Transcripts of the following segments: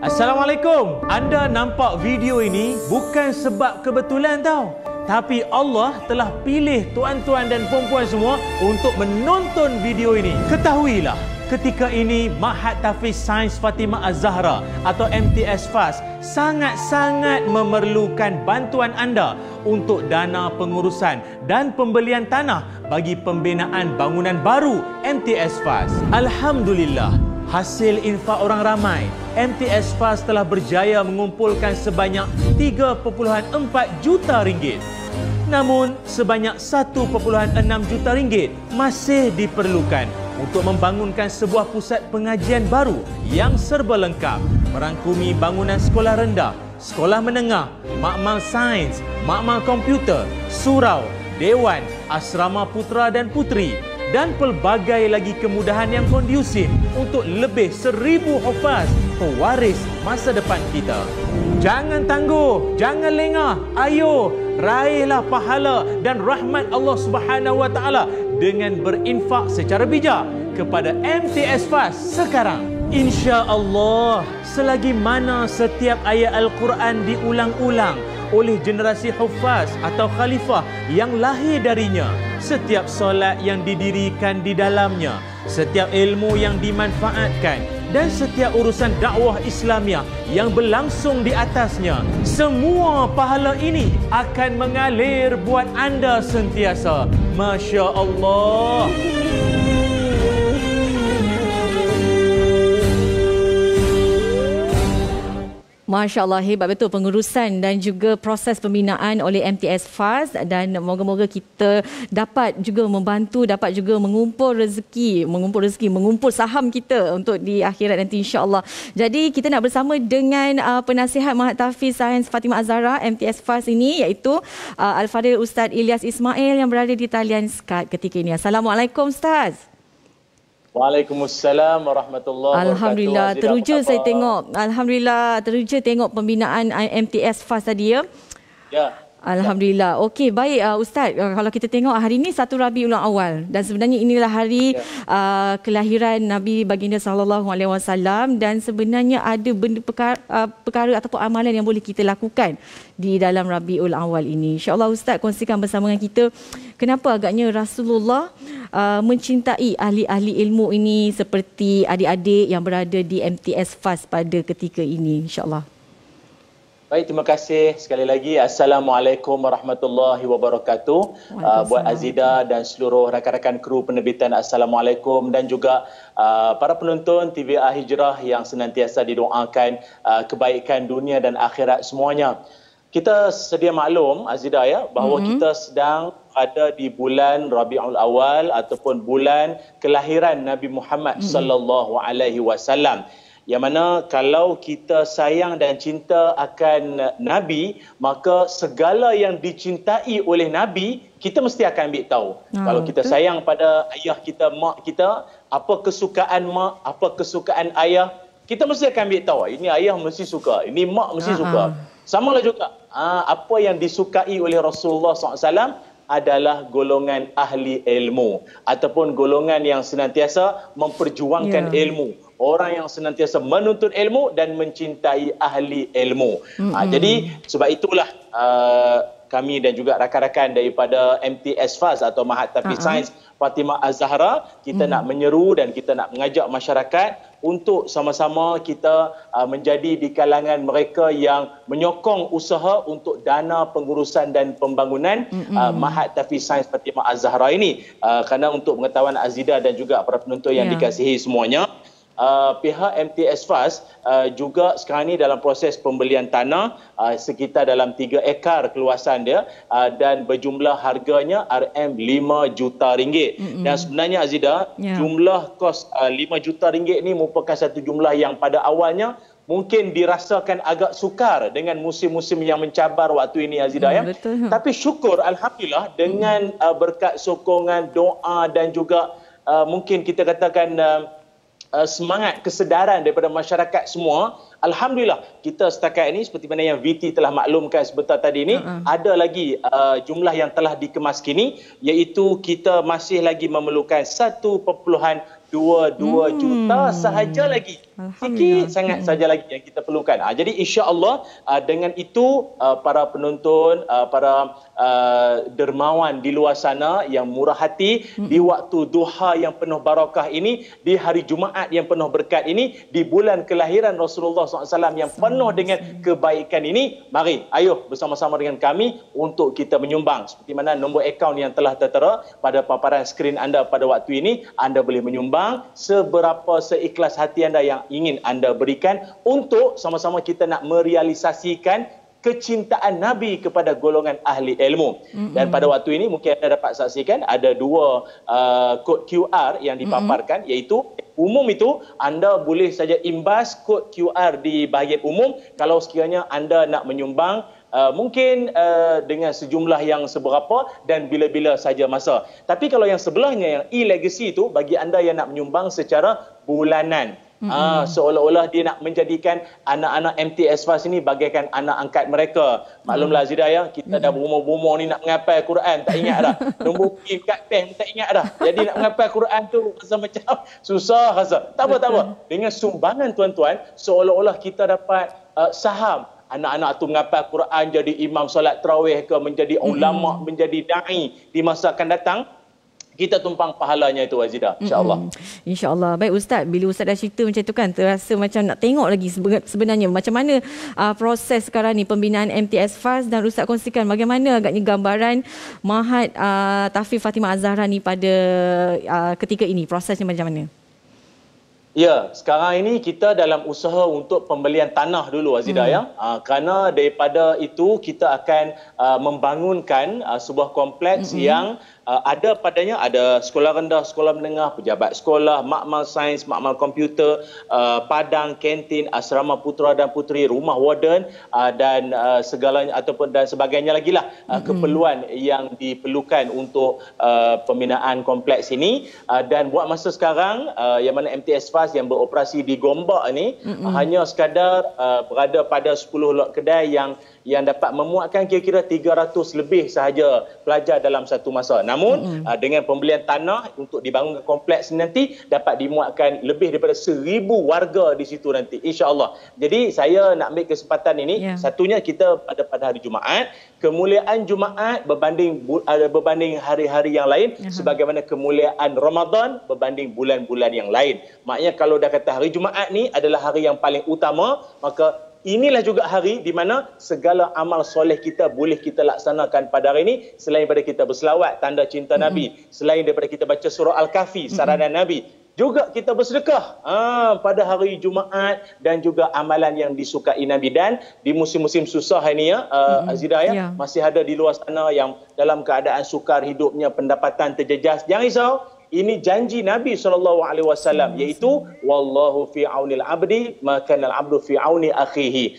Assalamualaikum. Anda nampak video ini bukan sebab kebetulan tau. Tapi Allah telah pilih tuan-tuan dan puan-puan semua untuk menonton video ini. Ketahuilah, ketika ini Ma'had Tahfiz Sains Fatimah Az-Zahra atau MTS FAS sangat-sangat memerlukan bantuan anda untuk dana pengurusan dan pembelian tanah bagi pembinaan bangunan baru MTS FAS. Alhamdulillah, hasil infak orang ramai, MTS FAS telah berjaya mengumpulkan sebanyak 3.4 juta ringgit. Namun, sebanyak 1.6 juta ringgit masih diperlukan untuk membangunkan sebuah pusat pengajian baru yang serba lengkap, merangkumi bangunan sekolah rendah, sekolah menengah, makmal sains, makmal komputer, surau, dewan, asrama putera dan puteri dan pelbagai lagi kemudahan yang kondusif untuk lebih 1,000 hufaz pewaris masa depan kita. Jangan tangguh, jangan lengah. Ayo, raihlah pahala dan rahmat Allah Subhanahu Wa Taala dengan berinfak secara bijak kepada MTS FAS sekarang. Insya-Allah, selagi mana setiap ayat Al-Quran diulang-ulang oleh generasi hufaz atau khalifah yang lahir darinya, setiap solat yang didirikan di dalamnya, setiap ilmu yang dimanfaatkan dan setiap urusan dakwah Islamiah yang berlangsung di atasnya, semua pahala ini akan mengalir buat anda sentiasa. Masya Allah. Masya Allah, hebat betul pengurusan dan juga proses pembinaan oleh MTS FAS, dan moga-moga kita dapat juga membantu, dapat juga mengumpul saham kita untuk di akhirat nanti insya-Allah. Jadi kita nak bersama dengan penasihat Ma'had Tahfiz Sains Fatimah Az-Zahra MTS FAS ini, iaitu Al-Fadhil Ustaz Ilyas Ismail yang berada di talian Skype ketika ini. Assalamualaikum Ustaz. Waalaikumsalam warahmatullahi wabarakatuh. Alhamdulillah, teruja saya tengok. Alhamdulillah, teruja tengok pembinaan MTS FAS tadi ya. Ya. Alhamdulillah. Okey, baik Ustaz. Kalau kita tengok hari ini 1 Rabiul Awal dan sebenarnya inilah hari kelahiran Nabi Baginda sallallahu alaihi wasallam, dan sebenarnya ada benda perkara ataupun amalan yang boleh kita lakukan di dalam Rabiul Awal ini. Insya-Allah Ustaz kongsikan bersama dengan kita kenapa agaknya Rasulullah mencintai ahli-ahli ilmu ini seperti adik-adik yang berada di MTS FAS pada ketika ini, insya-Allah. Baik, terima kasih sekali lagi. Assalamualaikum warahmatullahi wabarakatuh. Buat Azida dan seluruh rakan-rakan kru penerbitan, Assalamualaikum, dan juga para penonton TVA Hijrah yang senantiasa didoakan kebaikan dunia dan akhirat semuanya. Kita sedia maklum Azida ya, bahawa kita sedang ada di bulan Rabiul Awal ataupun bulan kelahiran Nabi Muhammad sallallahu alaihi wasallam. Yang mana kalau kita sayang dan cinta akan Nabi, maka segala yang dicintai oleh Nabi, kita mesti akan ambil tahu. Kalau kita sayang pada ayah kita, mak kita, apa kesukaan mak, apa kesukaan ayah, kita mesti akan ambil tahu. Ini ayah mesti suka, ini mak mesti suka. Samalah juga, apa yang disukai oleh Rasulullah SAW adalah golongan ahli ilmu ataupun golongan yang senantiasa memperjuangkan ilmu. Orang yang senantiasa menuntut ilmu dan mencintai ahli ilmu. Jadi sebab itulah kami dan juga rakan-rakan daripada MTS FAS atau Ma'had Tahfiz Sains Fatimah Az-Zahra, kita nak menyeru dan kita nak mengajak masyarakat untuk sama-sama kita menjadi di kalangan mereka yang menyokong usaha untuk dana pengurusan dan pembangunan Ma'had Tahfiz Sains Fatimah Az-Zahra ini. Kerana untuk pengetahuan Azida dan juga para penonton yang dikasihi semuanya, pihak MTS FAS juga sekarang ini dalam proses pembelian tanah sekitar dalam 3 ekar keluasan dia, dan berjumlah harganya RM5 juta ringgit. Dan sebenarnya Azida, jumlah kos 5 juta ringgit ini merupakan satu jumlah yang pada awalnya mungkin dirasakan agak sukar dengan musim-musim yang mencabar waktu ini Azida ya. Tapi syukur alhamdulillah dengan berkat sokongan, doa dan juga mungkin kita katakan semangat kesedaran daripada masyarakat semua, alhamdulillah kita setakat ini seperti mana yang VT telah maklumkan sebentar tadi ini, ada lagi jumlah yang telah dikemas kini, iaitu kita masih lagi memerlukan 1.2 2 juta sahaja lagi. Sikit sangat saja lagi yang kita perlukan. Jadi insya-Allah dengan itu para penonton, para dermawan di luar sana yang murah hati di waktu duha yang penuh barakah ini, di hari Jumaat yang penuh berkat ini, di bulan kelahiran Rasulullah SAW yang penuh dengan kebaikan ini, mari ayo bersama-sama dengan kami untuk kita menyumbang. Seperti mana nombor akaun yang telah tertera pada paparan skrin anda pada waktu ini, anda boleh menyumbang seberapa seikhlas hati anda yang ingin anda berikan untuk sama-sama kita nak merealisasikan kecintaan Nabi kepada golongan ahli ilmu. Dan pada waktu ini mungkin anda dapat saksikan ada 2 kod QR yang dipaparkan, iaitu umum itu anda boleh saja imbas kod QR di bahagian umum kalau sekiranya anda nak menyumbang mungkin dengan sejumlah yang seberapa dan bila-bila saja masa. Tapi kalau yang sebelahnya yang e-legacy itu bagi anda yang nak menyumbang secara bulanan. Seolah-olah dia nak menjadikan anak-anak MTS Fast ini bagaikan anak angkat mereka. Maklumlah Zida ya, kita dah berumur-umur ni nak menghafal Quran tak ingat dah. Nombor PIN kat bank tak ingat dah. Jadi nak menghafal Quran tu rasa macam susah rasa. Tak apa. Dengan sumbangan tuan-tuan, seolah-olah kita dapat saham anak-anak tu menghafal Quran, jadi imam solat tarawih ke, menjadi ulama, menjadi dai di masa akan datang. Kita tumpang pahalanya itu Azida, insya-Allah. Insya-Allah. Baik Ustaz, bila Ustaz dah cerita macam tu kan, terasa macam nak tengok lagi sebenarnya macam mana proses sekarang ni pembinaan MTS Fast, dan Ustaz kongsikan bagaimana agaknya gambaran Mahat Tahfiz Fatimah Az-Zahra ni pada ketika ini, prosesnya macam mana? Ya, sekarang ini kita dalam usaha untuk pembelian tanah dulu Azida ya. Kerana daripada itu kita akan membangunkan sebuah kompleks yang ada padanya ada sekolah rendah, sekolah menengah, pejabat sekolah, makmal sains, makmal komputer, padang, kantin, asrama putera dan puteri, rumah warden dan segalanya ataupun dan sebagainya lagi lah keperluan yang diperlukan untuk pembinaan kompleks ini. Dan buat masa sekarang yang mana MTS Fast yang beroperasi di Gombak ni hanya sekadar berada pada 10 lot kedai yang dapat memuatkan kira-kira 300 lebih sahaja pelajar dalam satu masa. Namun dengan pembelian tanah untuk dibangun kompleks nanti dapat dimuatkan lebih daripada 1000 warga di situ nanti, insya-Allah. Jadi saya nak ambil kesempatan ini, satunya kita pada hari Jumaat, kemuliaan Jumaat berbanding hari-hari yang lain, sebagaimana kemuliaan Ramadan berbanding bulan-bulan yang lain. Maknanya kalau dah kata hari Jumaat ni adalah hari yang paling utama, maka inilah juga hari di mana segala amal soleh kita boleh kita laksanakan pada hari ini, selain daripada kita berselawat tanda cinta Nabi, selain daripada kita baca surah Al-Kahfi saranan Nabi, juga kita bersedekah pada hari Jumaat dan juga amalan yang disukai Nabi. Dan di musim-musim susah ini ya Azida ya, masih ada di luar sana yang dalam keadaan sukar hidupnya, pendapatan terjejas. Jangan risau, ini janji Nabi SAW, iaitu wallahu fi aunil abdi ma kana al-abdu fi auni akhihi.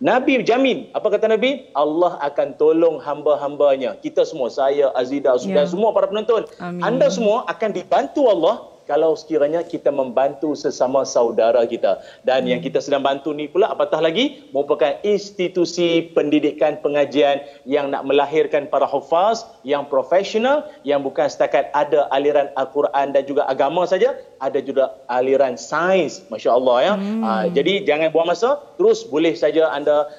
Nabi jamin, apa kata Nabi? Allah akan tolong hamba-hambanya. Kita semua, saya, Azida, dan semua para penonton, anda semua akan dibantu Allah kalau sekiranya kita membantu sesama saudara kita. Dan yang kita sedang bantu ni pula apatah lagi merupakan institusi pendidikan pengajian yang nak melahirkan para hufaz yang profesional, yang bukan setakat ada aliran Al-Quran dan juga agama saja, ada juga aliran sains, masya-Allah ya. Jadi jangan buang masa, terus boleh saja anda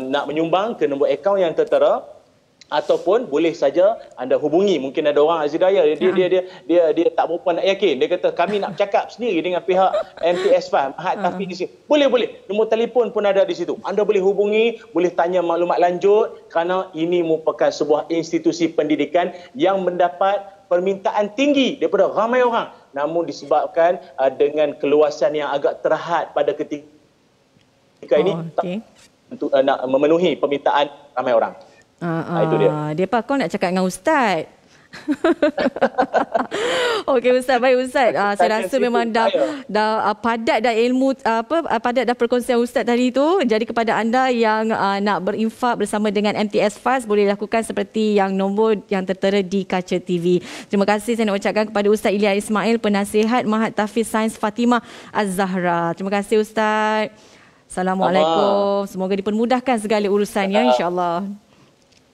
nak menyumbang ke nombor akaun yang tertera, ataupun boleh saja anda hubungi. Mungkin ada orang Azidaya dia tak berapa nak yakin, dia kata kami nak bercakap sendiri dengan pihak MTS Fast Mahat Tahfiz di sini. Boleh, nombor telefon pun ada di situ, anda boleh hubungi, boleh tanya maklumat lanjut, kerana ini merupakan sebuah institusi pendidikan yang mendapat permintaan tinggi daripada ramai orang, namun disebabkan dengan keluasan yang agak terhad pada ketika ini untuk nak memenuhi permintaan ramai orang. Itu dia. Depa kau nak cakap dengan Ustaz. Okey Ustaz, baik Ustaz. Saya rasa memang dah padat dah ilmu padat dah perkongsian Ustaz tadi tu. Jadi kepada anda yang nak berinfak bersama dengan MTS Fast, boleh lakukan seperti yang nombor yang tertera di kaca TV. Terima kasih saya nak ucapkan kepada Ustaz Ilya Ismail, penasihat Mahat Tahfiz Sains Fatimah Az-Zahra. Terima kasih Ustaz. Assalamualaikum. Semoga dipermudahkan segala urusannya insya-Allah.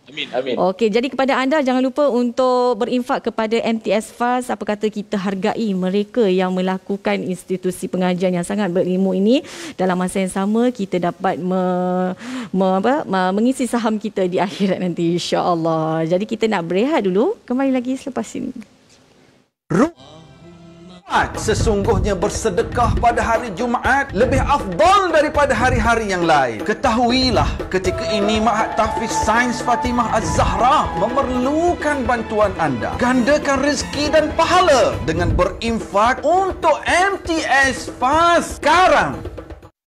Amin, amin. Okey, jadi kepada anda jangan lupa untuk berinfak kepada MTS FAST. Apa kata, kita hargai mereka yang melakukan institusi pengajian yang sangat berilmu ini. Dalam masa yang sama kita dapat mengisi saham kita di akhirat nanti, insya-Allah. Jadi kita nak berehat dulu, kembali lagi selepas ini. Sesungguhnya bersedekah pada hari Jumaat lebih afdal daripada hari-hari yang lain. Ketahuilah, ketika ini Ma'had Tahfiz Sains Fatimah Az-Zahra memerlukan bantuan anda. Gandakan rezeki dan pahala dengan berinfak untuk MTS FAST sekarang.